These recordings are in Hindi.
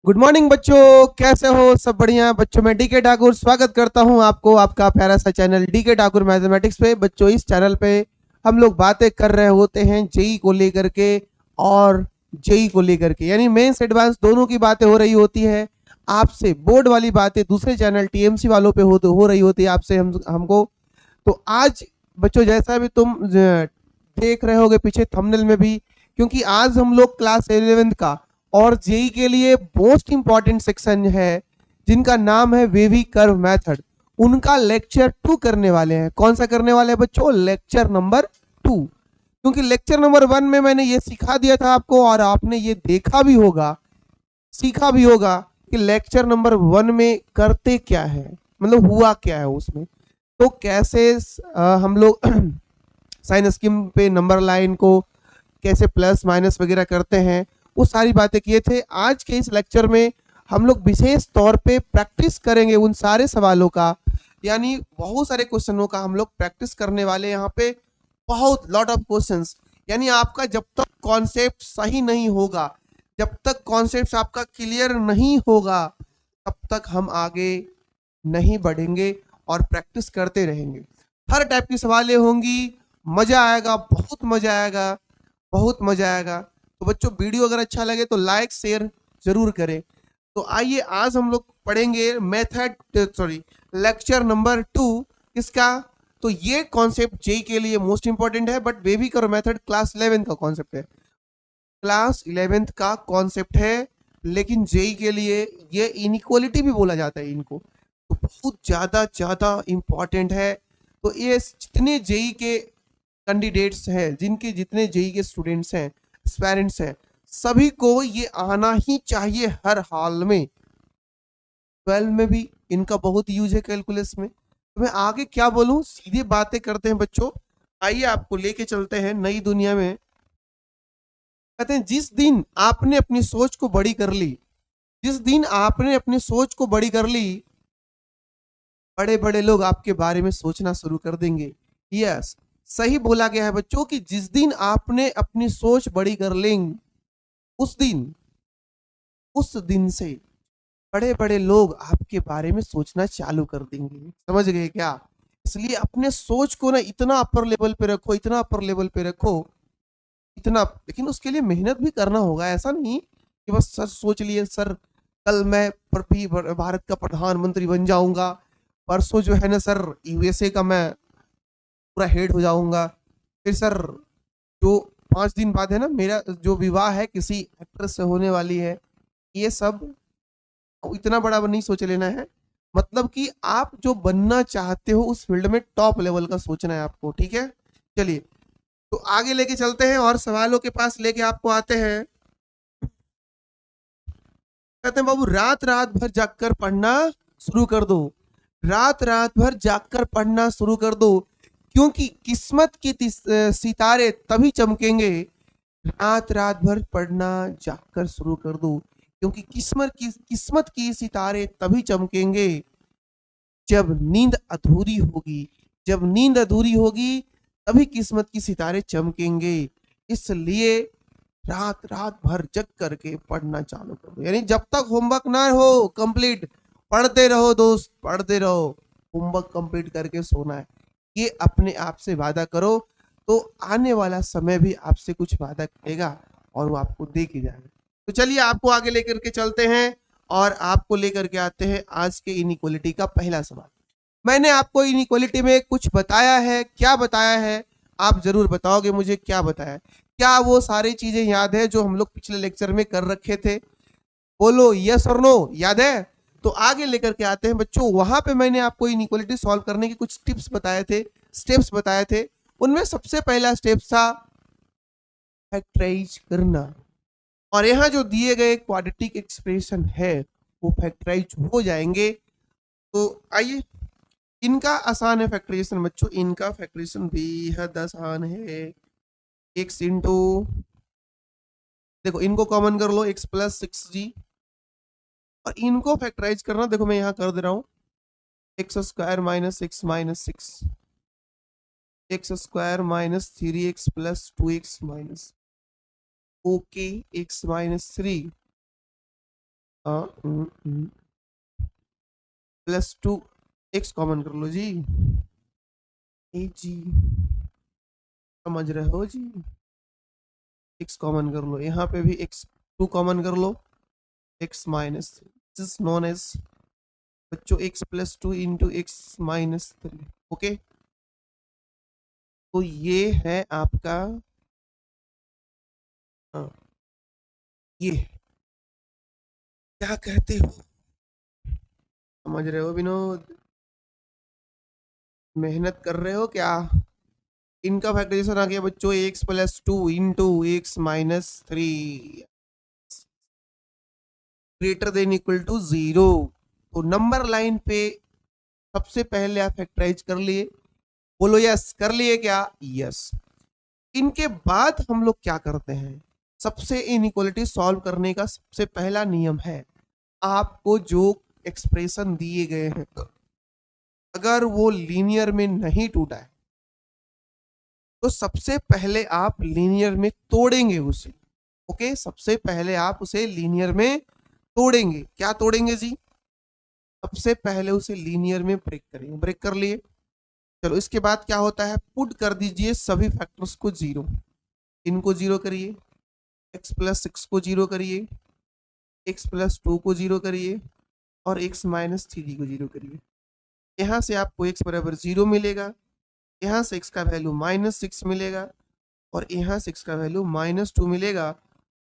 गुड मॉर्निंग बच्चों, कैसे हो? सब बढ़िया बच्चों। मैं डीके ठाकुर स्वागत करता हूं आपको आपका प्यारा सा चैनल डीके ठाकुर मैथमेटिक्स पे। बच्चों, इस चैनल पे हम लोग बातें कर रहे होते हैं जेई को लेकर के और जेई को लेकर के, यानी मेंस एडवांस दोनों की बातें हो रही होती है। आपसे बोर्ड वाली बातें दूसरे चैनल टीएमसी वालों पे हो रही होती है आपसे हमको। तो आज बच्चों, जैसा भी तुम देख रहे होगे पीछे थंबनेल में भी, क्योंकि आज हम लोग क्लास 11th का और जेई के लिए मोस्ट इंपॉर्टेंट सेक्शन है जिनका नाम है वेवी कर्व मेथड, उनका लेक्चर 2 करने वाले हैं। कौन सा करने वाले हैं बच्चों? Lecture number 2। क्योंकि लेक्चर नंबर 1 में मैंने ये सिखा दिया था आपको और आपने ये देखा भी होगा, सीखा भी होगा कि लेक्चर नंबर 1 में करते क्या है, मतलब हुआ क्या है उसमें। तो कैसे हम लोग साइन स्कीम पे नंबर लाइन को कैसे प्लस माइनस वगैरह करते हैं, वो सारी बातें किए थे। आज के इस लेक्चर में हम लोग विशेष तौर पे प्रैक्टिस करेंगे उन सारे सवालों का, यानी बहुत सारे क्वेश्चनों का हम लोग प्रैक्टिस करने वाले हैं यहाँ पे। बहुत लॉट ऑफ क्वेश्चंस, यानी आपका जब तक कॉन्सेप्ट सही नहीं होगा, जब तक कॉन्सेप्ट आपका क्लियर नहीं होगा, तब तक हम आगे नहीं बढ़ेंगे और प्रैक्टिस करते रहेंगे। हर टाइप की सवालें होंगी, मजा आएगा, बहुत मजा आएगा, बहुत मजा आएगा। तो बच्चों, वीडियो अगर अच्छा लगे तो लाइक शेयर जरूर करें। तो आइए आज हम लोग पढ़ेंगे मेथड, सॉरी, लेक्चर नंबर 2। इसका तो ये कॉन्सेप्ट जेई के लिए मोस्ट इंपॉर्टेंट है, बट बेबी करो मेथड क्लास 11 का कॉन्सेप्ट है, क्लास 11th का कॉन्सेप्ट है। लेकिन जेई के लिए ये इनइक्वालिटी भी बोला जाता है इनको, तो बहुत ज़्यादा ज़्यादा इम्पॉर्टेंट है। तो ये जितने जेई के कैंडिडेट्स हैं, जिनके जितने जेई के स्टूडेंट्स हैं, पेरेंट्स हैं, सभी को ये आना ही चाहिए हर हाल में। 12 में भी इनका बहुत यूज है कैलकुलस में। तो मैं आगे क्या बोलूं, सीधे बातें करते हैं बच्चों। आइए आपको लेके चलते हैं नई दुनिया में। कहते हैं जिस दिन आपने अपनी सोच को बड़ी कर ली, जिस दिन आपने अपनी सोच को बड़ी कर ली, बड़े बड़े लोग आपके बारे में सोचना शुरू कर देंगे। यस, सही बोला गया है बच्चों कि जिस दिन आपने अपनी सोच बड़ी कर लेंगे, उस दिन, उस दिन से बड़े बड़े लोग आपके बारे में सोचना चालू कर देंगे। समझ गए क्या? इसलिए अपने सोच को ना इतना अपर लेवल पे रखो, इतना अपर लेवल पे रखो, इतना। लेकिन उसके लिए मेहनत भी करना होगा। ऐसा नहीं कि बस सर सोच लिए सर कल मैं भारत का प्रधानमंत्री बन जाऊंगा, परसों जो है ना सर यूएसए का मैं पूरा हेड हो जाऊंगा, फिर सर जो 5 दिन बाद है ना मेरा जो विवाह है किसी एक्ट्रेस से होने वाली है। ये सब इतना बड़ा नहीं सोच लेना है। मतलब कि आप जो बनना चाहते हो उस फील्ड में टॉप लेवल का सोचना है आपको, ठीक है? चलिए, तो आगे लेके चलते हैं और सवालों के पास लेके आपको आते हैं। कहते हैं बाबू, रात रात भर जागकर पढ़ना शुरू कर दो, रात रात भर जागकर पढ़ना शुरू कर दो, क्योंकि किस्मत के सितारे तभी चमकेंगे। रात रात भर पढ़ना जागकर शुरू कर दो, क्योंकि किस्मत की सितारे तभी चमकेंगे जब नींद अधूरी होगी। जब नींद अधूरी होगी तभी किस्मत की सितारे चमकेंगे। इसलिए रात रात भर जग करके पढ़ना चालू कर दो, यानी जब तक होमवर्क ना हो कंप्लीट, पढ़ते रहो दोस्त, पढ़ते रहो। होमवर्क कंप्लीट करके सोना है, ये अपने आप से वादा करो, तो आने वाला समय भी आपसे कुछ वादा करेगा और वो आपको दे के जाएगा। तो चलिए आपको आगे लेकर के चलते हैं और आपको लेकर के आते हैं आज के इनइक्वालिटी का पहला सवाल। मैंने आपको इनइक्वालिटी में कुछ बताया है, क्या बताया है? आप जरूर बताओगे मुझे क्या बताया है। क्या वो सारी चीजें याद है जो हम लोग पिछले लेक्चर में कर रखे थे? बोलो यस और नो, याद है? तो आगे लेकर के आते हैं बच्चों। वहां पे मैंने आपको इनइक्वालिटी सॉल्व करने के कुछ टिप्स बताए थे, स्टेप्स बताए थे। उनमें सबसे पहला स्टेप था फैक्टराइज करना। और यहाँ जो दिए गए क्वाड्रेटिक एक्सप्रेशन है वो फैक्टराइज हो जाएंगे। तो आइए, इनका आसान है फैक्टराइजेशन बच्चों, इनका फैक्टराइजेशन बेहद आसान है। एक्स इंटू, देखो इनको कॉमन कर लो, एक्स प्लस 6g। और इनको फैक्टराइज करना, देखो मैं यहाँ कर दे रहा हूँ, x square minus x minus 6, x square minus 3x plus 2x minus, okay, x minus 3 plus 2 x common कर लो जी। ए जी, समझ रहे हो जी। एक्स कॉमन कर लो, यहाँ पे भी एक्स 2 कॉमन कर लो, x minus this known as बच्चों x plus 2 into x minus 3। Okay, तो ये है आपका हाँ, ये क्या कहते हो, समझ रहे हो विनोद? मेहनत कर रहे हो क्या? इनका फैक्टराइजेशन आ गया बच्चों x plus 2 into x minus 3 greater than equal to 0। तो नंबर लाइन पे सबसे पहले आप फैक्टराइज कर लिए, बोलो यस, कर लिए क्या? यस। इनके बाद हम लोग क्या करते हैं, सबसे इनइक्वालिटी सॉल्व करने का सबसे पहला नियम है, आपको जो एक्सप्रेशन दिए गए हैं अगर वो लीनियर में नहीं टूटा है तो सबसे पहले आप लीनियर में तोड़ेंगे उसे। ओके, सबसे पहले आप उसे लीनियर में तोड़ेंगे। क्या तोड़ेंगे जी? सबसे पहले उसे लीनियर में ब्रेक करेंगे। ब्रेक कर लिए, चलो इसके बाद क्या होता है, पुट कर दीजिए सभी फैक्टर्स को जीरो। इनको जीरो करिए, एक्स प्लस 6 को जीरो करिए, एक्स प्लस 2 को जीरो करिए और एक्स माइनस 3 को जीरो करिए। यहाँ से आपको एक्स बराबर 0 मिलेगा, यहाँ से एक्स का वैल्यू -6 मिलेगा और यहाँ से एक्स का वैल्यू -2 मिलेगा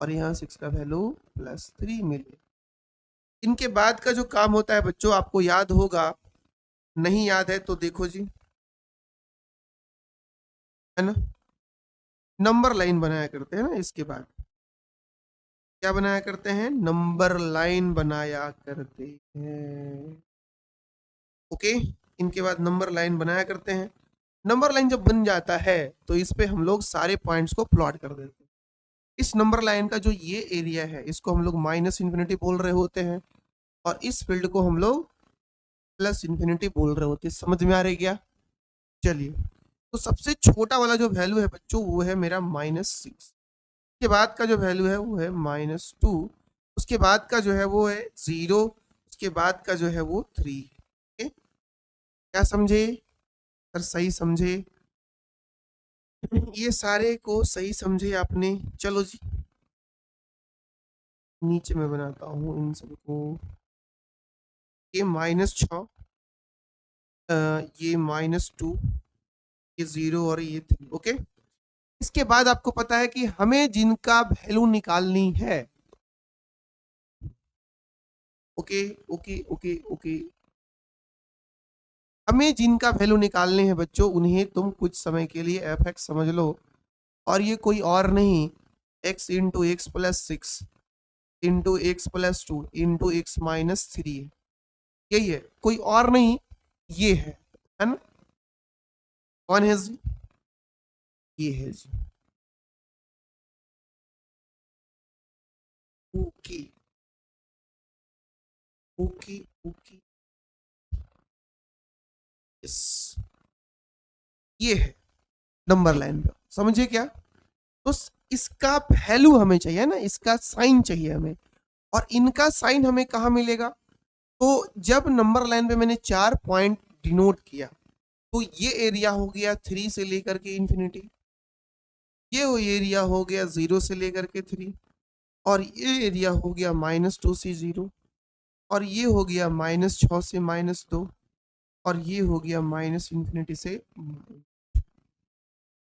और यहाँ से एक्स का वैल्यू +3 मिलेगा। इनके बाद का जो काम होता है बच्चों आपको याद होगा, नहीं याद है तो देखो जी, है ना, नंबर लाइन बनाया करते हैं ना। इसके बाद क्या बनाया करते हैं, नंबर लाइन बनाया करते हैं। ओके, इनके बाद नंबर लाइन बनाया करते हैं। नंबर लाइन जब बन जाता है तो इस पे हम लोग सारे पॉइंट्स को प्लॉट कर देते हैं। इस नंबर लाइन का जो ये एरिया है इसको हम लोग माइनस इन्फिनिटी बोल रहे होते हैं और इस फील्ड को हम लोग प्लस इन्फिनिटी बोल रहे होते हैं। समझ में आ रही क्या? चलिए, तो सबसे छोटा वाला जो वैल्यू है बच्चों वो है मेरा -6, उसके बाद का जो वैल्यू है वो है -2, उसके बाद का जो है वो है 0, उसके बाद का जो है वो 3। क्या समझे सर? सही समझे? ये सारे को सही समझे आपने? चलो जी, नीचे में बनाता हूँ इन सबको। ये -6, ये -2, ये 0 और ये 3। ओके, इसके बाद आपको पता है कि हमें जिनका वैल्यू निकालनी है, ओके ओके ओके ओके, हमें जिनका वैल्यू निकालने हैं बच्चों उन्हें तुम कुछ समय के लिए एफ एक्स समझ लो, और ये कोई और नहीं, x into x plus 6 into x plus 2 into x minus 3 यही है, कोई और नहीं, ये है ना? कौन है जी? ये है जी। ओके ओके ओके, यस, ये है नंबर लाइन पे। समझिए क्या? तो इसका वैल्यू हमें चाहिए ना, इसका साइन चाहिए हमें, और इनका साइन हमें कहाँ मिलेगा? तो जब नंबर लाइन पे मैंने 4 पॉइंट डिनोट किया तो ये एरिया हो गया 3 से लेकर के इंफिनिटी, ये वो एरिया हो गया 0 से लेकर के 3, और ये एरिया हो गया -2 से 0, और ये हो गया -6 से -2, और ये हो गया माइनस इंफिनिटी से।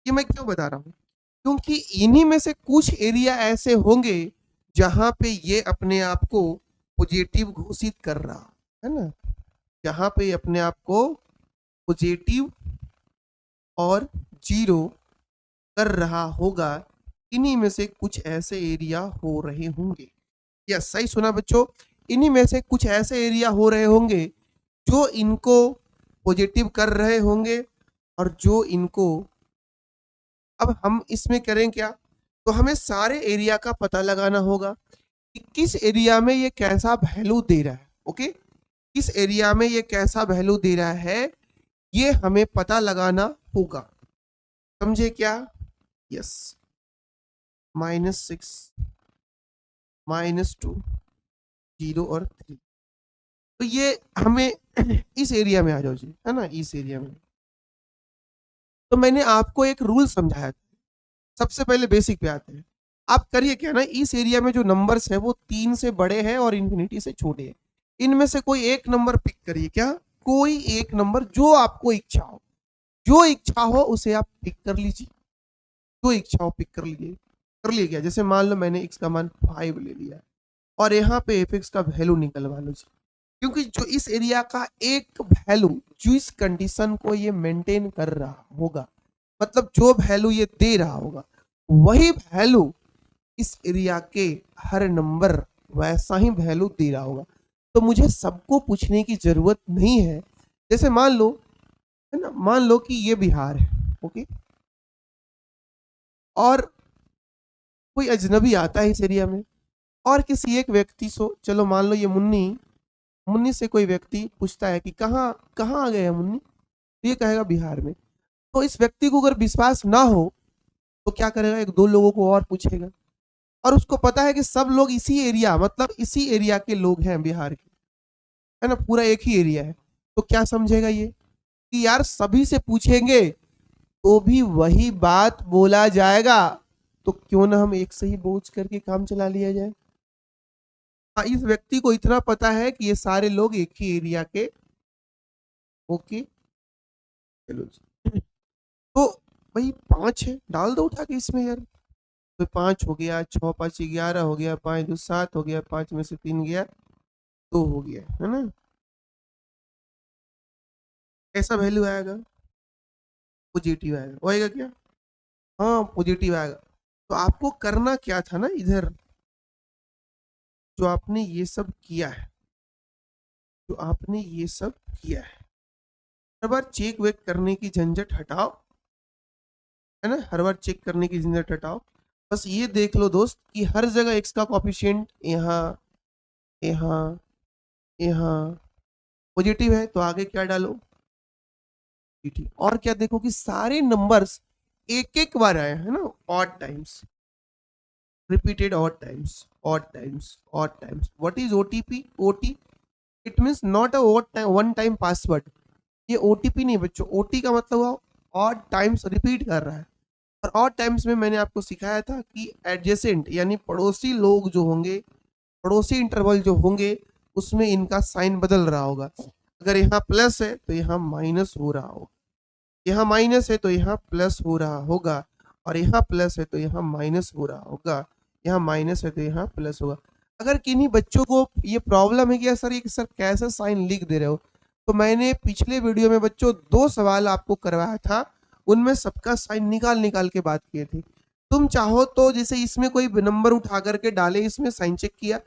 ये मैं क्यों बता रहा हूँ? क्योंकि इन्हीं में से कुछ एरिया ऐसे होंगे जहां पे ये अपने आप को पॉजिटिव घोषित कर रहा है ना, जहां पे अपने आप को पॉजिटिव और 0 कर रहा होगा, इन्हीं में से कुछ ऐसे एरिया हो रहे होंगे। यस, सही सुना बच्चों, इन्हीं में से कुछ ऐसे एरिया हो रहे होंगे जो इनको पॉजिटिव कर रहे होंगे, और जो इनको, अब हम इसमें करें क्या, तो हमें सारे एरिया का पता लगाना होगा कि किस एरिया में ये कैसा वैल्यू दे रहा है। ओके, किस एरिया में ये कैसा वैल्यू दे रहा है ये हमें पता लगाना होगा। समझे क्या? यस, -6, -2, 0 और 3। तो ये हमें इस एरिया में आ जाओ जी, है ना, इस एरिया में। तो मैंने आपको एक रूल समझाया था। सबसे पहले बेसिक पे आते हैं। आप करिए क्या ना, इस एरिया में जो नंबर्स है वो 3 से बड़े हैं और इन्फिनिटी से छोटे हैं। इनमें से कोई एक नंबर पिक करिए। क्या? कोई एक नंबर जो आपको इच्छा हो, जो इच्छा हो उसे आप पिक कर लीजिए। जो इच्छा हो पिक कर लीजिए। कर लिया गया। जैसे मान लो मैंने x का मान 5 ले लिया और यहाँ पे fx का वैल्यू निकलवा लो जी। क्योंकि जो इस एरिया का एक वैल्यू जो इस कंडीशन को ये मेंटेन कर रहा होगा, मतलब जो वैल्यू ये दे रहा होगा, वही वैल्यू इस एरिया के हर नंबर वैसा ही वैल्यू दे रहा होगा। तो मुझे सबको पूछने की जरूरत नहीं है। जैसे मान लो, है ना, मान लो कि ये बिहार है, ओके, और कोई अजनबी आता है इस एरिया में और किसी एक व्यक्ति से, चलो मान लो ये मुन्नी, मुन्नी से कोई व्यक्ति पूछता है कि कहाँ कहाँ आ गए हैं मुन्नी, तो ये कहेगा बिहार में। तो इस व्यक्ति को अगर विश्वास ना हो तो क्या करेगा, एक दो लोगों को और पूछेगा और उसको पता है कि सब लोग इसी एरिया, मतलब इसी एरिया के लोग हैं बिहार के, है ना, पूरा एक ही एरिया है। तो क्या समझेगा ये कि यार सभी से पूछेंगे तो भी वही बात बोला जाएगा, तो क्यों ना हम एक से ही बोझ करके काम चला लिया जाए। हाँ, इस व्यक्ति को इतना पता है कि ये सारे लोग एक ही एरिया के, ओके, चलो जी। तो भाई 5 है, डाल दो उठा के इसमें यार। तो 5 हो गया, 6 5 11 हो गया, 5 2 7 हो गया, 5 में से 3 गया, 2 हो गया, है ना। कैसा वैल्यू आएगा? पॉजिटिव आएगा। होएगा क्या? हाँ, पॉजिटिव आएगा। तो आपको करना क्या था ना, इधर जो आपने ये सब किया है, जो आपने ये सब किया है, हर बार चेक वेक करने की झंझट हटाओ, है ना, हर बार चेक करने की झंझट हटाओ। बस ये देख लो दोस्त कि हर जगह एक्स का कोफिशिएंट यहाँ, यहाँ, यहाँ पॉजिटिव है, तो आगे क्या डालो, पॉजिटिव। और क्या देखो कि सारे नंबर्स एक एक बार आए, है ना, odd times, repeated odd times, odd times, odd times. What is OTP? OT, it means not a one time password. ये ओटीपी नहीं बच्चों, ओटी का मतलब हुआ ऑड टाइम्स रिपीट कर रहा है। और ऑड टाइम्स में मैंने आपको सिखाया था कि एडजेसेंट यानी पड़ोसी लोग जो होंगे, पड़ोसी इंटरवल जो होंगे, उसमें इनका साइन बदल रहा होगा। अगर यहाँ प्लस है तो यहाँ माइनस हो रहा होगा, यहाँ माइनस है तो यहाँ प्लस हो रहा होगा, और यहाँ प्लस है तो यहाँ माइनस हो रहा होगा, यहाँ माइनस है तो यहाँ प्लस होगा। अगर किन्हीं बच्चों को ये प्रॉब्लम है कि सर ये सर कैसे साइन लिख दे रहे हो, तो मैंने पिछले वीडियो में बच्चों 2 सवाल आपको करवाया था, उनमें सबका साइन निकाल निकाल के बात किए थे। तुम चाहो तो जैसे इसमें कोई नंबर उठा करके डाले, इसमें साइन चेक किया,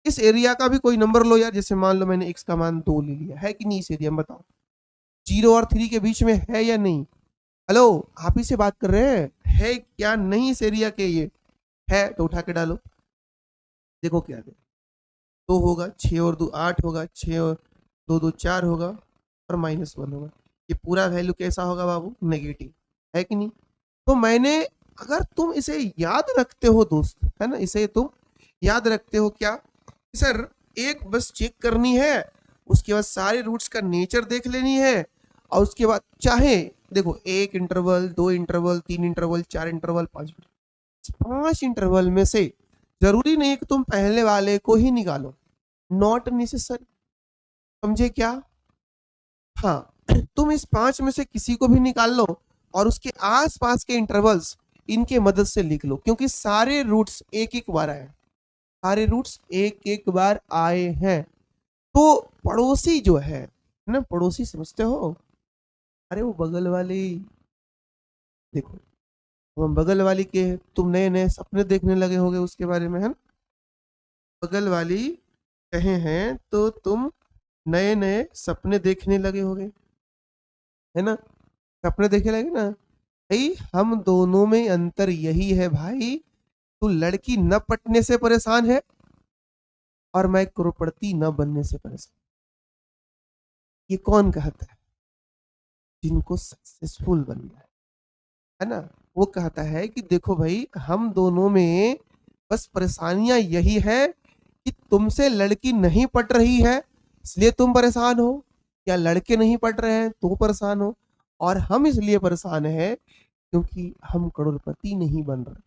इस एरिया का भी कोई नंबर लो यार। जैसे मान लो मैंने x का मान 2 ले लिया, है कि नहीं इस एरिया में, बताओ 0 और 3 के बीच में है या नहीं? हेलो, आप ही से बात कर रहे हैं, है क्या नहीं इस एरिया के? ये है तो उठा के डालो, देखो क्या दे। 2 होगा, 6 और 2 8 होगा, 6 और 2 2 4 होगा, और -1 होगा। ये पूरा वैल्यू कैसा होगा बाबू? नेगेटिव, है कि नहीं? तो मैंने, अगर तुम इसे याद रखते हो दोस्त, है ना, इसे तुम याद रखते हो क्या, सर एक बस चेक करनी है, उसके बाद सारे रूट्स का नेचर देख लेनी है, और उसके बाद चाहे देखो 1 interval, 2 interval, 3 interval, 4 interval, 5 interval में से जरूरी नहीं कि तुम पहले वाले को ही निकालो, नॉट नेसेसरी। समझे क्या? हाँ, तुम इस 5 में से किसी को भी निकाल लो और उसके आसपास के इंटरवल्स इनके मदद से लिख लो, क्योंकि सारे रूट्स एक एक बार आए, सारे रूट्स एक एक बार आए हैं। तो पड़ोसी जो है ना, पड़ोसी समझते हो? अरे वो बगल वाली, देखो हम बगल वाली के, तुम नए नए सपने देखने लगे होगे उसके बारे में, है ना, बगल वाली कहे हैं तो तुम नए नए सपने देखने लगे होगे, है ना, सपने देखे लगे ना। भाई हम दोनों में अंतर यही है भाई, तू लड़की न पटने से परेशान है और मैं करोड़पति न बनने से परेशान। ये कौन कहता है? जिनको सक्सेसफुल बनना है ना, वो कहता है कि देखो भाई हम दोनों में बस परेशानियां यही है कि तुमसे लड़की नहीं पट रही है इसलिए तुम परेशान हो, या लड़के नहीं पट रहे हैं तो परेशान हो, और हम इसलिए परेशान हैं क्योंकि हम करोड़पति नहीं बन रहे।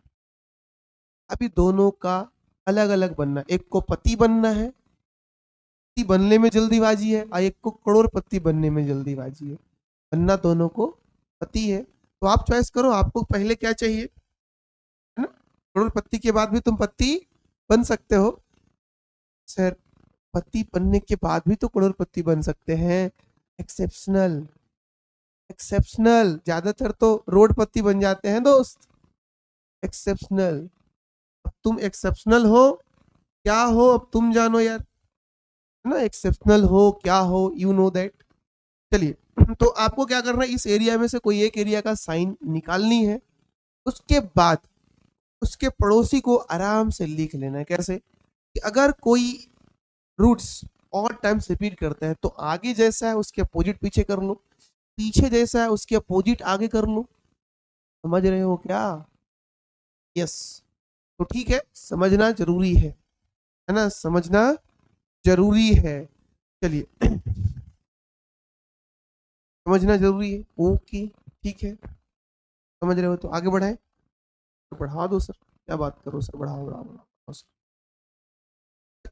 अभी दोनों का अलग अलग बनना, एक को पति बनना है, पति बनने में जल्दीबाजी है, और एक को करोड़पति बनने में जल्दीबाजी है। बनना दोनों को पति है, तो आप चॉइस करो आपको पहले क्या चाहिए, है ना। करोड़पति के बाद भी तुम पति बन सकते हो। सर, पति बनने के बाद भी तो करोड़पति बन सकते हैं। एक्सेप्शनल, एक्सेप्शनल, ज्यादातर तो रोडपति बन जाते हैं दोस्त। एक्सेप्शनल, अब तुम एक्सेप्शनल हो क्या हो, अब तुम जानो यार, है ना। एक्सेप्शनल हो क्या हो, यू नो दैट। चलिए, तो आपको क्या करना है, इस एरिया में से कोई एक एरिया का साइन निकालनी है। उसके बाद उसके पड़ोसी को आराम से लिख लेना है। कैसे कि अगर कोई रूट्स और टाइम्स रिपीट करते हैं तो आगे जैसा है उसके अपोजिट पीछे कर लो, पीछे जैसा है उसके अपोजिट आगे कर लो। समझ रहे हो क्या? यस। तो ठीक है, समझना जरूरी है ना, समझना जरूरी है। चलिए, समझना जरूरी है, ओके ठीक है। समझ रहे हो तो आगे बढ़ाए, तो बढ़ा दो सर, क्या बात करो सर, बढ़ाओ बढ़ाओ बढ़ाओ सर।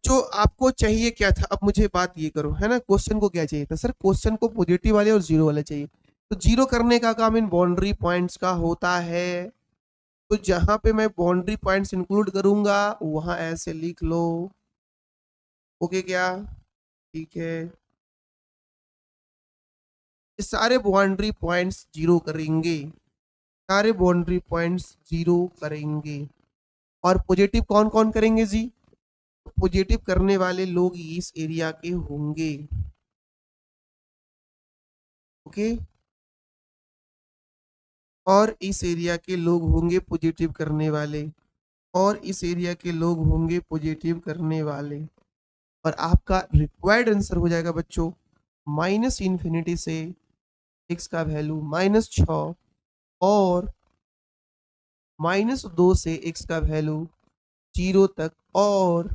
जो आपको चाहिए क्या था, अब मुझे बात ये करो, है ना। क्वेश्चन को क्या चाहिए था सर, क्वेश्चन को पॉजिटिव वाले और जीरो वाले चाहिए। तो जीरो करने का काम इन बाउंड्री पॉइंट्स का होता है। तो जहां पे मैं बाउंड्री पॉइंट्स इंक्लूड करूंगा वहां ऐसे लिख लो, ओके क्या? ठीक है, ये सारे बाउंड्री पॉइंट्स जीरो करेंगे, सारे बाउंड्री पॉइंट्स जीरो करेंगे। और पॉजिटिव कौन कौन करेंगे जी? पॉजिटिव करने वाले लोग इस एरिया के होंगे, ओके। और इस एरिया के लोग होंगे पॉजिटिव करने वाले, और इस एरिया के लोग होंगे पॉजिटिव करने वाले। और आपका रिक्वायर्ड आंसर हो जाएगा बच्चों, माइनस इन्फिनिटी से x का वैल्यू -6, और -2 से x का वैल्यू 0 तक, और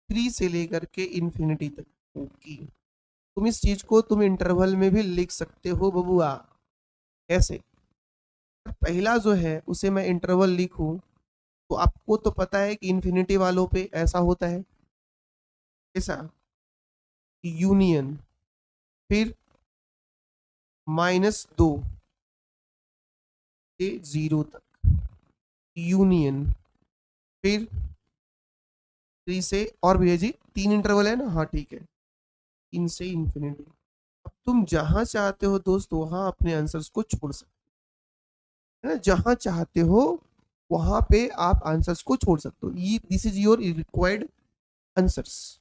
3 से लेकर के इन्फिनिटी तक। ओके, तुम इस चीज को तुम इंटरवल में भी लिख सकते हो बबुआ। कैसे? पहला जो है उसे मैं इंटरवल लिखूं तो आपको तो पता है कि इन्फिनिटी वालों पे ऐसा होता है, ऐसा यूनियन, फिर -2 से 0 तक यूनियन, फिर 3 से, और भैया जी 3 इंटरवल है ना, हाँ ठीक है, 3 से इन्फिनिटी। अब तुम जहां चाहते हो दोस्त वहां अपने आंसर्स को छोड़ सकते हो, है ना। जहां चाहते हो वहां पे आप आंसर्स को छोड़ सकते हो। ये this is your required answers,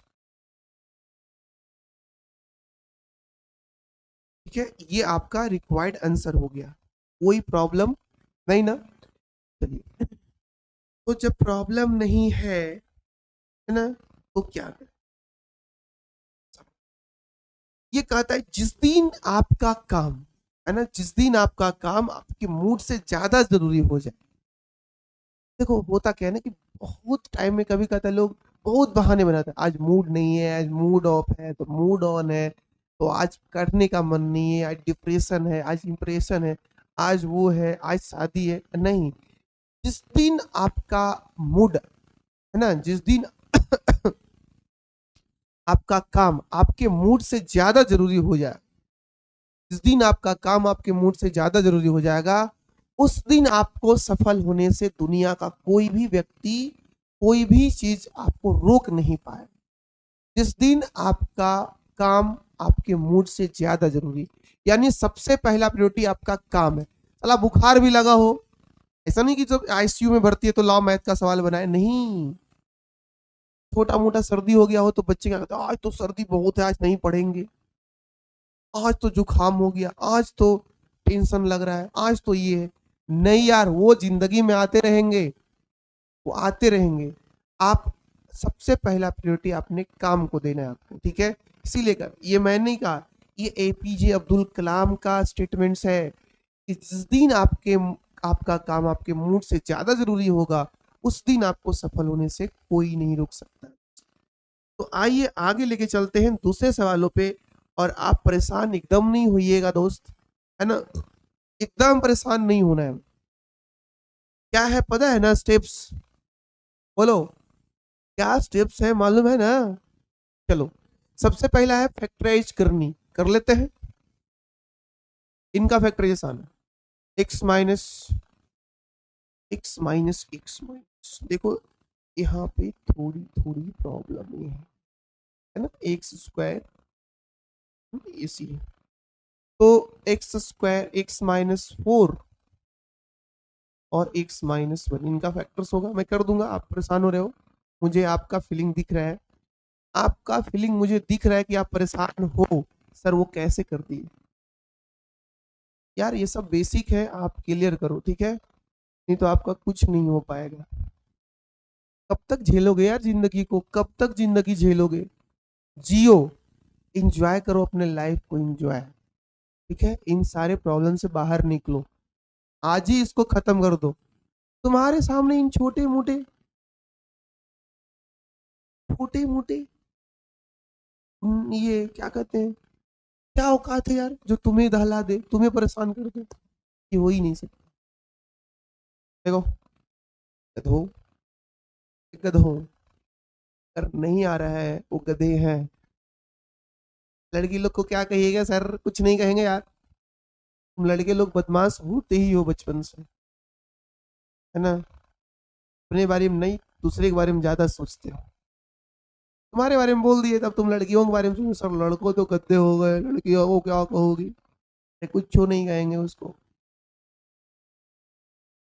ठीक है। ये आपका रिक्वायर्ड आंसर हो गया, कोई प्रॉब्लम नहीं ना। चलिए, तो जब प्रॉब्लम नहीं है ना, तो क्या करें। ये कहता है जिस दिन आपका काम, है ना, जिस दिन आपका काम आपके मूड से ज्यादा जरूरी हो जाए। देखो होता क्या है ना कि बहुत टाइम में कभी कहता है लोग, बहुत बहाने बनाते हैं, आज मूड नहीं है, आज मूड ऑफ है, तो मूड ऑन है, तो आज करने का मन नहीं है, आज डिप्रेशन है, आज इंप्रेशन है, आज वो है, आज शादी है। नहीं, जिस दिन आपका मूड, है ना, जिस दिन आपका काम आपके मूड से ज्यादा जरूरी हो जाए, जिस दिन आपका काम आपके मूड से ज्यादा जरूरी हो जाएगा, उस दिन आपको सफल होने से दुनिया का कोई भी व्यक्ति, कोई भी चीज आपको रोक नहीं पाए। जिस दिन आपका काम आपके मूड से ज्यादा जरूरी, यानी सबसे पहला प्रायोरिटी आपका काम है। चला बुखार भी लगा हो, ऐसा नहीं कि जब आईसीयू में भर्ती है तो लाओ मैथ का सवाल बनाए, नहीं। छोटा मोटा सर्दी हो गया हो तो बच्चे क्या कहते हैं, आज तो सर्दी बहुत है, आज नहीं पढ़ेंगे, आज तो जुकाम हो गया, आज तो टेंशन लग रहा है, आज तो ये है। नहीं यार, वो जिंदगी में आते रहेंगे, वो आते रहेंगे। आप सबसे पहला प्रायोरिटी अपने काम को देना है आपको, ठीक है। इसीलिए कर, ये मैं नहीं कहा, ये एपीजे अब्दुल कलाम का स्टेटमेंट्स है कि जिस दिन आपका काम आपके मूड से ज्यादा जरूरी होगा, उस दिन आपको सफल होने से कोई नहीं रोक सकता। तो आइए आगे लेके चलते हैं दूसरे सवालों पे, और आप परेशान एकदम नहीं होइएगा दोस्त, है ना, एकदम परेशान नहीं होना है। क्या है पता है ना स्टेप्स? बोलो, क्या स्टेप्स है मालूम है ना? चलो, सबसे पहला है फैक्टराइज करनी, कर लेते हैं। इनका factorisation, x minus x minus, देखो यहाँ पे थोड़ी थोड़ी प्रॉब्लम ये है ना, एक्स स्क्वायर इसी है, तो एक्स स्क्वायर x-4 और x-1 इनका फैक्टर्स होगा। मैं कर दूंगा, आप परेशान हो रहे हो, मुझे आपका फीलिंग दिख रहा है, आपका फीलिंग मुझे दिख रहा है कि आप परेशान हो, सर वो कैसे कर दिए। यार ये सब बेसिक है, आप क्लियर करो, ठीक है, नहीं तो आपका कुछ नहीं हो पाएगा। कब तक झेलोगे यार जिंदगी को, कब तक जिंदगी झेलोगे? जियो, इंजॉय करो अपने लाइफ को, इंजॉय, ठीक है, इन सारे प्रॉब्लम से बाहर निकलो, आज ही इसको खत्म कर दो। तुम्हारे सामने इन छोटे मोटे छोटे मोटे ये क्या कहते हैं, क्या औकात है यार जो तुम्हें दहला दे, तुम्हें परेशान कर दे, ये हो ही नहीं सकता। देखो, गधो, गधो, अगर नहीं आ रहा है वो गधे हैं। लड़की लोग को क्या कहिएगा सर, कुछ नहीं कहेंगे यार, तुम लड़के लोग बदमाश होते ही हो बचपन से, है ना, अपने बारे में नहीं दूसरे के बारे में ज्यादा सोचते हो। तुम्हारे बारे में बोल दिए तब तुम लड़कियों के बारे में सोचो, सर लड़कों तो गद्दे हो गए, लड़कियों को क्या कहोगी, कुछ नहीं कहेंगे उसको।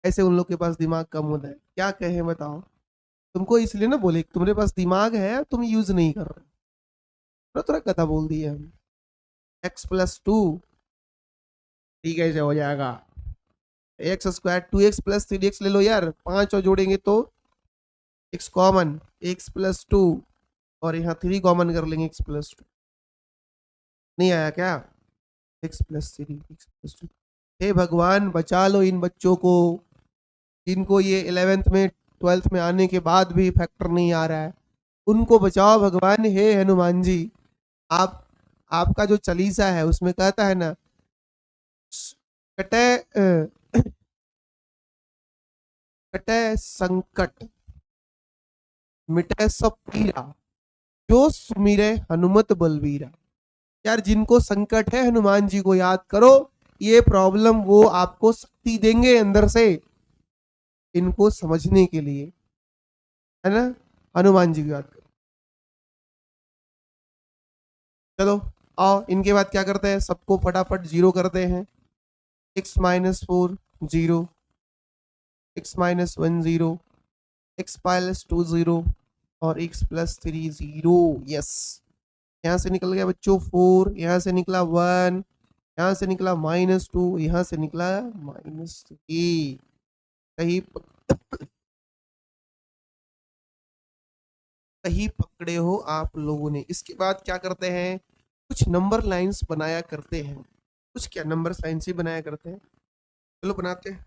ऐसे उन लोग के पास दिमाग कम होता है, क्या कहे बताओ। तुमको इसलिए ना बोले, तुम्हारे पास दिमाग है तुम यूज नहीं कर रहे, थोड़ा थोड़ा कथा बोल दी है हम। x+2, ठीक है, हो जाएगा, x² 2x+3x ले लो यार, 5 और जोड़ेंगे तो x कॉमन, x+2, और यहाँ 3 कॉमन कर लेंगे, x+2, नहीं आया क्या? x+3 x+2, हे भगवान बचा लो इन बच्चों को, जिनको ये 11th में 12th में आने के बाद भी फैक्टर नहीं आ रहा है, उनको बचाओ भगवान, हे हनुमान जी। आप, आपका जो चालीसा है उसमें कहता है ना, कटे कटे संकट, मिटे सब पीरा, जो सुमिरे हनुमत बलवीरा। यार जिनको संकट है हनुमान जी को याद करो, ये प्रॉब्लम वो आपको शक्ति देंगे अंदर से इनको समझने के लिए, है ना, हनुमान जी की याद करो। चलो आओ, इनके बाद क्या करते हैं, सबको फटाफट जीरो करते हैं। x-4 zero, x-1 zero, x+2 zero, और x+3 जीरो। यस, यहाँ से निकल गया बच्चों 4, यहाँ से निकला 1, यहाँ से निकला -2, यहाँ से निकला -3। कहीं कहीं पकड़े हो आप लोगों ने। इसके बाद क्या करते हैं, कुछ नंबर लाइंस बनाया करते हैं, कुछ क्या नंबर लाइंस ही बनाया करते हैं, चलो बनाते हैं,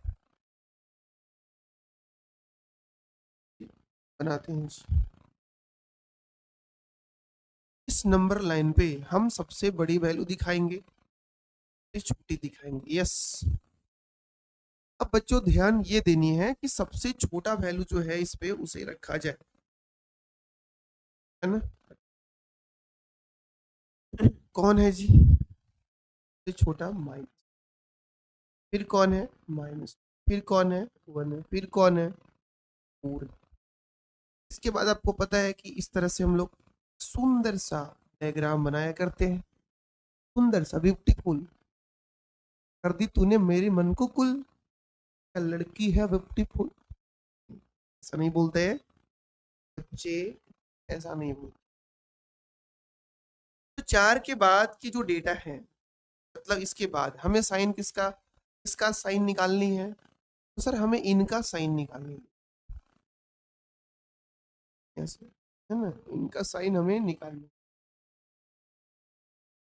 बनाते हैं। इस नंबर लाइन पे हम सबसे बड़ी वैल्यू दिखाएंगे, छोटी दिखाएंगे, यस। अब बच्चों ध्यान ये देनी है कि सबसे छोटा वैल्यू जो है इस पे उसे रखा जाए, है ना। कौन है जी सबसे छोटा? माइनस, फिर कौन है? माइनस, फिर कौन है? 1 है, फिर कौन है? 4। इसके बाद आपको पता है कि इस तरह से हम लोग सुंदर सा डायग्राम बनाया करते हैं, सुंदर सा ब्यूटीफुल, कर दी तूने मेरे मन को कुल, लड़की है ब्यूटीफुल, ऐसा नहीं बोलते हैं बच्चे, ऐसा नहीं बोलते। तो 4 के बाद की जो डेटा है, मतलब इसके बाद हमें साइन किसका, इसका साइन निकालनी है, तो सर हमें इनका साइन निकालनी है, ऐसे, है ना, इनका साइन हमें निकालना,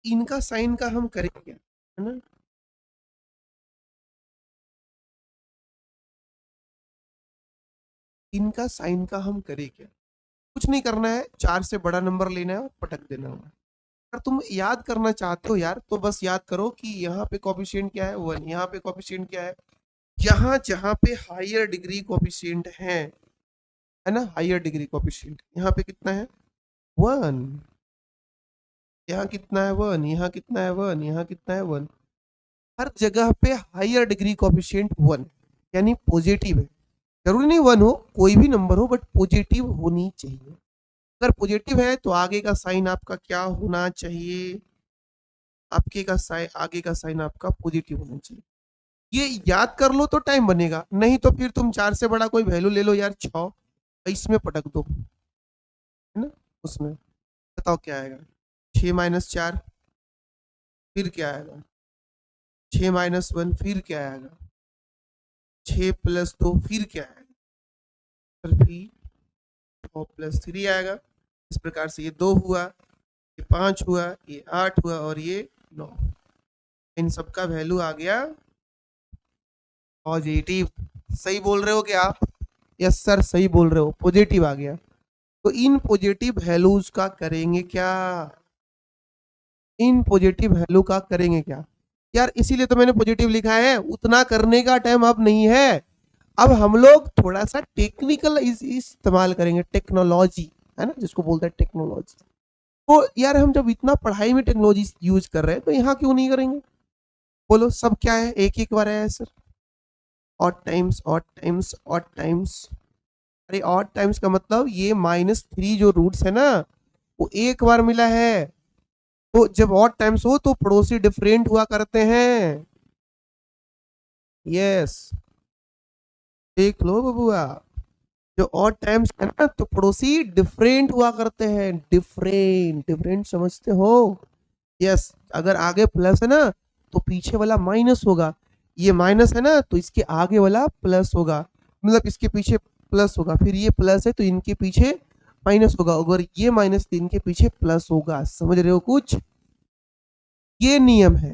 इनका साइन का हम करेंगे क्या, है ना, इनका साइन का हम करें क्या, कुछ नहीं करना है, 4 से बड़ा नंबर लेना है और पटक देना है। अगर तुम याद करना चाहते हो यार तो बस याद करो कि यहाँ पे कोफिशिएंट क्या है 1, यहाँ पे कोफिशिएंट क्या है, यहाँ जहाँ पे हायर डिग्री कोफिशिएंट है ना, हायर डिग्री कोफिशिएंट यहाँ पे कितना है 1, यहाँ कितना है 1, यहाँ कितना है 1, यहाँ कितना है 1, हर जगह पे हायर डिग्री कोफिशिएंट 1 यानी पॉजिटिव है। जरूरी नहीं 1 हो, कोई भी नंबर हो बट पॉजिटिव होनी चाहिए। अगर पॉजिटिव है तो आगे का साइन आपका क्या होना चाहिए, आपके का साइन, आगे का साइन आपका पॉजिटिव होना चाहिए। ये याद कर लो तो टाइम बनेगा, नहीं तो फिर तुम 4 से बड़ा कोई वैल्यू ले लो यार, 6 इसमें पटक दो, है ना, उसमें बताओ क्या आएगा, 6 माइनस 4, फिर क्या आएगा 6 माइनस 1, फिर क्या आएगा 6 प्लस 2, फिर क्या आएगा, फिर 4 प्लस 3 आएगा। इस प्रकार से ये 2 हुआ, ये 5 हुआ, ये 8 हुआ और ये 9। इन सबका वैल्यू आ गया पॉजिटिव। सही बोल रहे हो क्या आप? यस सर सही बोल रहे हो, पॉजिटिव आ गया। तो इन पॉजिटिव वैल्यूज का करेंगे क्या, इन पॉजिटिव वैल्यू का करेंगे क्या यार, इसीलिए तो मैंने पॉजिटिव लिखा है, उतना करने का टाइम अब नहीं है। अब हम लोग थोड़ा सा टेक्निकल इस्तेमाल करेंगे, टेक्नोलॉजी है ना जिसको बोलते हैं टेक्नोलॉजी। तो यार हम जब इतना पढ़ाई में टेक्नोलॉजी यूज कर रहे हैं तो यहाँ क्यों नहीं करेंगे, बोलो सब क्या है, एक एक बार है sir, odd times odd times odd times. अरे ऑड टाइम्स का मतलब ये -3 जो रूट्स है ना वो एक बार मिला है, तो जब ऑड टाइम्स हो तो पड़ोसी डिफरेंट हुआ करते हैं। यस देख लो बबुआ, जो ऑड टाइम्स है ना तो पड़ोसी डिफरेंट हुआ करते हैं, डिफरेंट डिफरेंट समझते हो। यस अगर आगे प्लस है ना तो पीछे वाला माइनस होगा, ये माइनस है ना तो इसके आगे वाला प्लस होगा, मतलब इसके पीछे प्लस होगा, फिर ये प्लस है तो इनके पीछे माइनस होगा, अगर ये माइनस तो इनके पीछे प्लस होगा। समझ रहे हो कुछ, ये नियम है।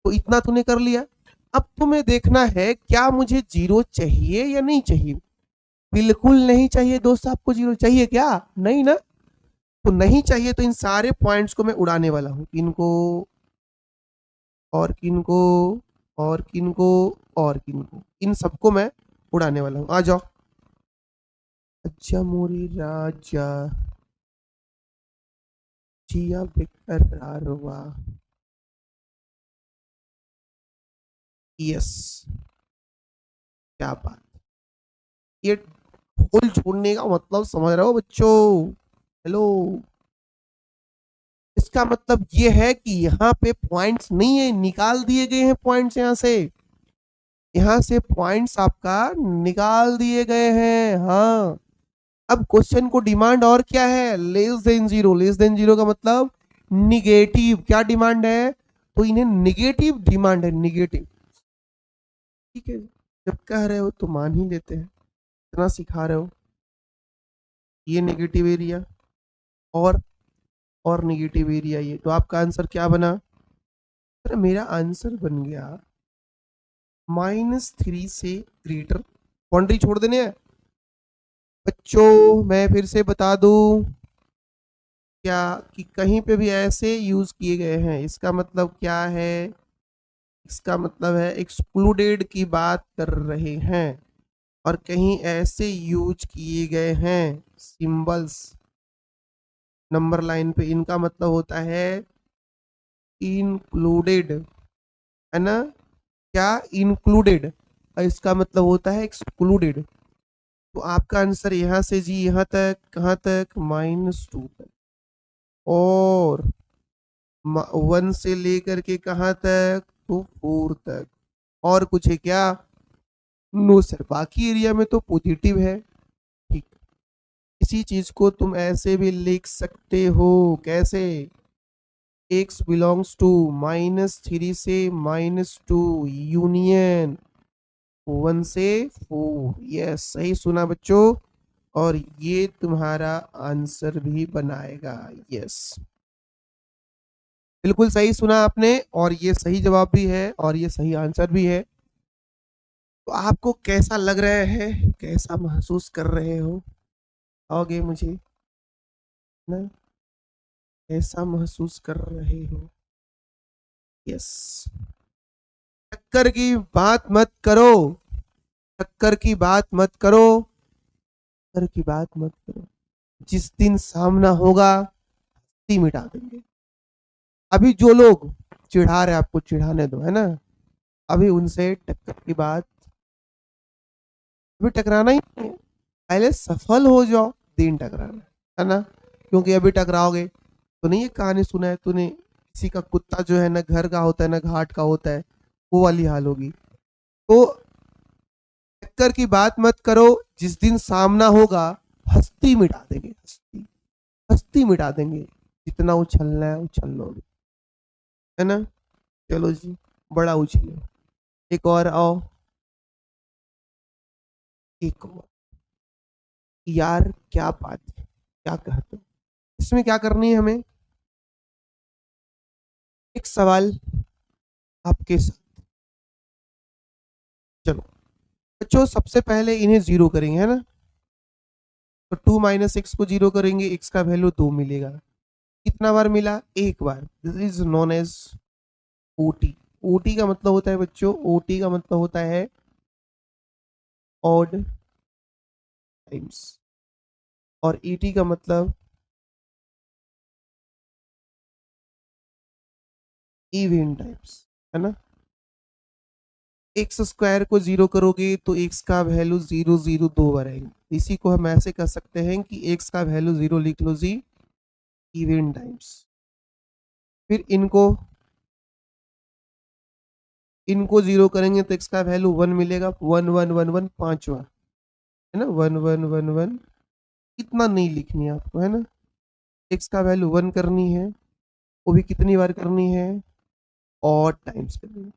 तो इतना तूने कर लिया, अब तुम्हें देखना है क्या मुझे जीरो चाहिए या नहीं चाहिए। बिल्कुल नहीं चाहिए दोस्त, आपको जीरो चाहिए क्या, नहीं ना, तो नहीं चाहिए तो इन सारे पॉइंट्स को मैं उड़ाने वाला हूँ, इनको और किनको और किनको और किनको, इन सबको मैं उड़ाने वाला हूँ। आ जाओ, अच्छा मोरी राजा जिया बेकरारवा, यस क्या बात, ये होल छोड़ने का मतलब समझ रहे हो बच्चों, हेलो, इसका मतलब ये है कि यहाँ पे पॉइंट्स नहीं है, निकाल दिए गए हैं पॉइंट्स, यहाँ से पॉइंट्स आपका निकाल दिए गए हैं। हाँ अब क्वेश्चन को डिमांड और क्या है, less than zero, less than zero का मतलब निगेटिव, क्या डिमांड है, तो इन्हें निगेटिव डिमांड है, निगेटिव। ठीक है जब कह रहे हो तो मान ही लेते हैं, इतना सिखा रहे हो, ये नेगेटिव एरिया और नेगेटिव एरिया ये, तो आपका आंसर क्या बना, अरे मेरा आंसर बन गया -3 से ग्रेटर, बाउंड्री छोड़ देने हैं बच्चों। मैं फिर से बता दूं क्या कि कहीं पे भी ऐसे यूज किए गए हैं, इसका मतलब क्या है, इसका मतलब है एक्सक्लूडेड की बात कर रहे हैं, और कहीं ऐसे यूज किए गए हैं सिंबल्स नंबर लाइन पे, इनका मतलब होता है इंक्लूडेड, है ना, क्या इंक्लूडेड, और इसका मतलब होता है एक्सक्लूडेड। तो आपका आंसर यहाँ से जी यहाँ तक, कहाँ तक, -2 तक, और 1 से लेकर के कहाँ तक, तो 4 तक, और कुछ है क्या, नो सर, बाकी एरिया में तो पॉजिटिव है। ठीक, इसी चीज को तुम ऐसे भी लिख सकते हो, कैसे, x बिलोंग्स टू -3 से -2 यूनियन 1 से 4, यस सही सुना बच्चों, और ये तुम्हारा आंसर भी बनाएगा, यस बिल्कुल सही सुना आपने, और ये सही जवाब भी है और ये सही आंसर भी है। तो आपको कैसा लग रहा है, कैसा महसूस कर रहे हो, आओगे मुझे ना, ऐसा महसूस कर रहे हो। यस। टक्कर की बात मत करो, टक्कर की बात मत करो, टक्कर की बात मत करो। जिस दिन सामना होगा हस्ती मिटा देंगे। अभी जो लोग चिढ़ा रहे, आपको चिढ़ाने दो, है ना। अभी उनसे टक्कर की बात, अभी टकराना ही नहीं है। पहले सफल हो जाओ, दिन टकराना है ना। क्योंकि अभी टकराओगे तो, नहीं ये कहानी सुना है तूने, किसी का कुत्ता जो है ना घर का होता है ना घाट का होता है, वो वाली हाल होगी। तो टक्कर की बात मत करो, जिस दिन सामना होगा हस्ती मिटा देंगे, हस्ती, हस्ती मिटा देंगे। जितना उछलना है उछल लोगे, है ना। चलो जी, बड़ा उछलो। एक और आओ, एक और। यार क्या बात है, क्या कहते हो। इसमें क्या करनी है हमें, एक सवाल आपके साथ। चलो बच्चों, सबसे पहले इन्हें जीरो करेंगे, है ना। तो 2 - x को जीरो करेंगे, x का वैल्यू 2 मिलेगा। कितना बार मिला, एक बार। This is known as OT. OT का मतलब होता है बच्चों, ओटी का मतलब होता है ऑड टाइम्स, और ईटी का मतलब इवन टाइम्स, है ना। एक्स स्क्वायर को जीरो करोगे तो एक्स का वैल्यू 0 0 2 बार आएंगे। इसी को हम ऐसे कर सकते हैं कि एक्स का वैल्यू 0 लिख लो जी, इवन टाइम्स। फिर इनको जीरो करेंगे तो एक्स का वैल्यू 1 मिलेगा, 1 1 1 1 5 बार, है ना। 1 1 1 1, इतना नहीं लिखनी है आपको, है ना। एक्स का वैल्यू 1 करनी है, वो भी कितनी बार करनी है, और टाइम्स करनी है।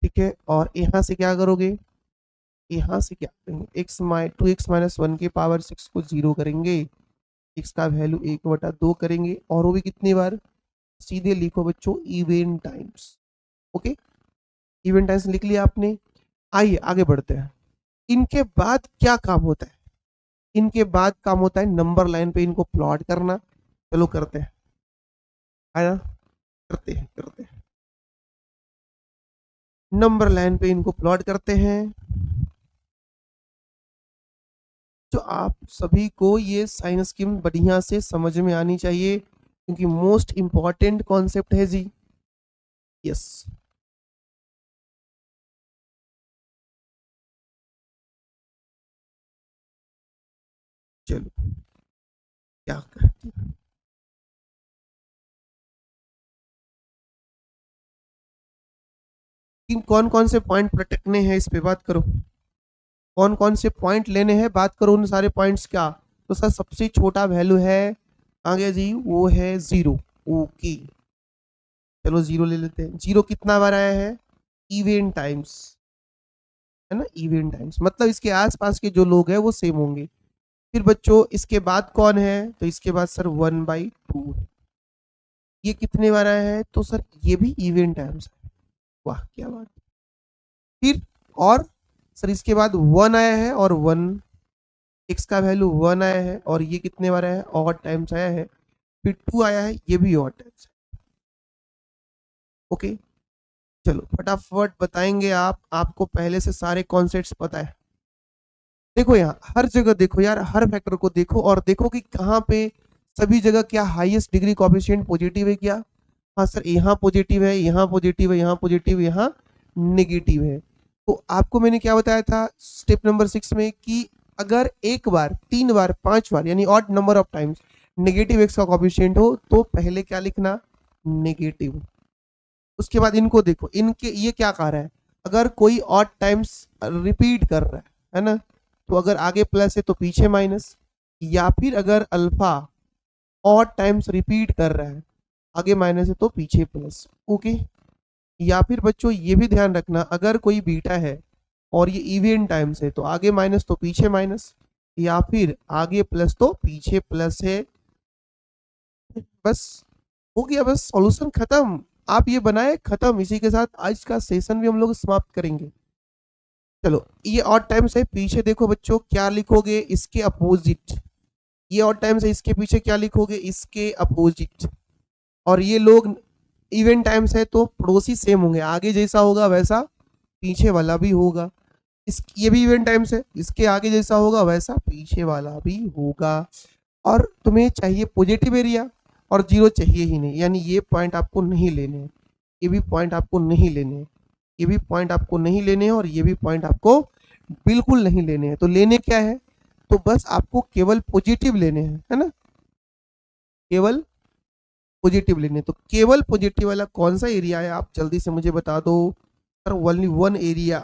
ठीक है, और यहाँ से क्या करोगे, यहाँ से क्या करेंगे, x 2x - 1 की पावर 6 को जीरो करेंगे, x का वैल्यू 1/2 करेंगे, और वो भी कितनी बार, सीधे लिखो बच्चों even times. Okay, even times लिख लिया आपने। आइए आगे बढ़ते हैं। इनके बाद क्या काम होता है, इनके बाद काम होता है नंबर लाइन पे इनको प्लॉट करना। चलो करते हैं, है ना, करते हैं नंबर लाइन पे इनको प्लॉट करते हैं। तो आप सभी को ये साइन स्कीम बढ़िया से समझ में आनी चाहिए, क्योंकि मोस्ट इंपॉर्टेंट कॉन्सेप्ट है जी। यस। चलो क्या करते हैं, कि कौन कौन से पॉइंट प्रोटेक्टने हैं इस पे बात करो, कौन कौन से पॉइंट लेने हैं बात करो, उन सारे पॉइंट्स क्या। तो सर सबसे छोटा वैल्यू है, आ गया जी, वो है 0। ओके, चलो 0 ले लेते हैं। 0 कितना बार आया है, इवन टाइम्स, है ना। इवन टाइम्स मतलब इसके आसपास के जो लोग हैं वो सेम होंगे। फिर बच्चों इसके बाद कौन है, तो इसके बाद सर 1/2 है। ये कितने बार आया है, तो सर ये भी इवन टाइम्स है। वाह क्या बात। फिर और सर इसके बाद 1 आया है, और 1, एक्स का वैल्यू 1 आया है, और ये कितने बार आया है, ऑड टाइम्स आया है। फिर 2 आया है, ये भी ऑड टाइम्स है। ओके, चलो फटाफट बताएंगे आप, आपको पहले से सारे कॉन्सेप्ट्स पता है। देखो यहाँ हर जगह देखो यार, हर फैक्टर को देखो, और देखो कि कहाँ पे सभी जगह क्या हाईएस्ट डिग्री कोएफिशिएंट पॉजिटिव है क्या। हाँ सर, यहाँ पॉजिटिव है, यहाँ पॉजिटिव है, यहाँ पॉजिटिव, यहाँ नेगेटिव है। तो आपको मैंने क्या बताया था स्टेप नंबर 6 में, कि अगर एक बार, 3 बार, 5 बार, यानी odd number of times negative x का कोएफिशिएंट हो, तो पहले क्या लिखना, नेगेटिव। उसके बाद इनको देखो, इनके ये क्या कह रहा है, अगर कोई ऑड टाइम्स रिपीट कर रहा है ना, तो अगर आगे प्लस है तो पीछे माइनस, या फिर अगर अल्फा ऑड टाइम्स रिपीट कर रहा है, आगे माइनस है तो पीछे प्लस। ओके, या फिर बच्चों ये भी ध्यान रखना, अगर कोई बीटा है और ये इवन टाइम्स है, तो आगे माइनस तो पीछे माइनस, या फिर आगे प्लस तो पीछे प्लस है। बस हो गया, बस सॉल्यूशन खत्म। आप ये बनाए, खत्म। इसी के साथ आज का सेशन भी हम लोग समाप्त करेंगे। चलो ये ऑड टाइम्स है, पीछे देखो बच्चों क्या लिखोगे, इसके अपोजिट। ये ऑड टाइम्स है, इसके पीछे क्या लिखोगे, इसके अपोजिट। और ये लोग इवन टाइम्स है तो पड़ोसी सेम होंगे, आगे जैसा होगा वैसा पीछे वाला भी होगा। ये भी इवन टाइम्स है, इसके आगे जैसा होगा वैसा पीछे वाला भी होगा। और तुम्हें चाहिए पॉजिटिव एरिया और जीरो चाहिए ही नहीं, यानी ये पॉइंट आपको नहीं लेने हैं, ये भी पॉइंट आपको नहीं लेने हैं, ये भी पॉइंट आपको नहीं लेने हैं, और ये भी पॉइंट आपको बिल्कुल नहीं लेने हैं। तो लेने क्या है, तो बस आपको केवल पॉजिटिव लेने हैं, है ना, केवल पॉजिटिव लेने। तो केवल पॉजिटिव वाला कौन सा एरिया है, आप जल्दी से मुझे बता दो। ओनली वन एरिया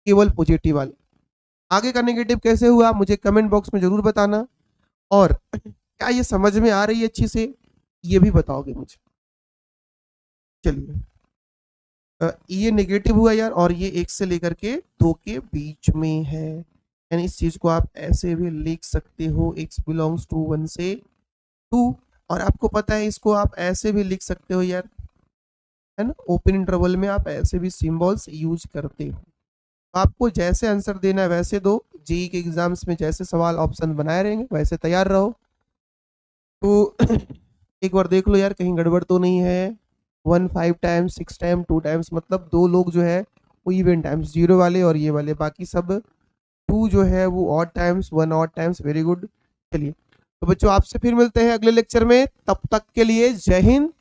केवल पॉजिटिव वाला। आगे का नेगेटिव कैसे हुआ मुझे कमेंट बॉक्स में जरूर बताना। और क्या ये समझ में आ रही है अच्छी से, ये भी बताओगे मुझे। चलिए, ये नेगेटिव हुआ यार, और ये 1 से लेकर के 2 के बीच में है, यानी इस चीज को आप ऐसे भी लिख सकते हो, x बिलोंग्स टू 1 से 2। और आपको पता है इसको आप ऐसे भी लिख सकते हो यार, है ना, ओपन इंटरवल में आप ऐसे भी सिंबल्स यूज करते हो। तो आपको जैसे आंसर देना है वैसे दो, जेई के एग्जाम्स में जैसे सवाल ऑप्शन बनाए रहेंगे वैसे तैयार रहो। तो एक बार देख लो यार कहीं गड़बड़ तो नहीं है। 1 5 टाइम्स, 6 टाइम, 2 टाइम्स, मतलब 2 लोग जो है वो इवन टाइम्स, 0 वाले और ये वाले, बाकी सब 2 जो है वो odd times, 1 odd times. Very good. चलिए तो बच्चों आपसे फिर मिलते हैं अगले लेक्चर में, तब तक के लिए जय हिंद,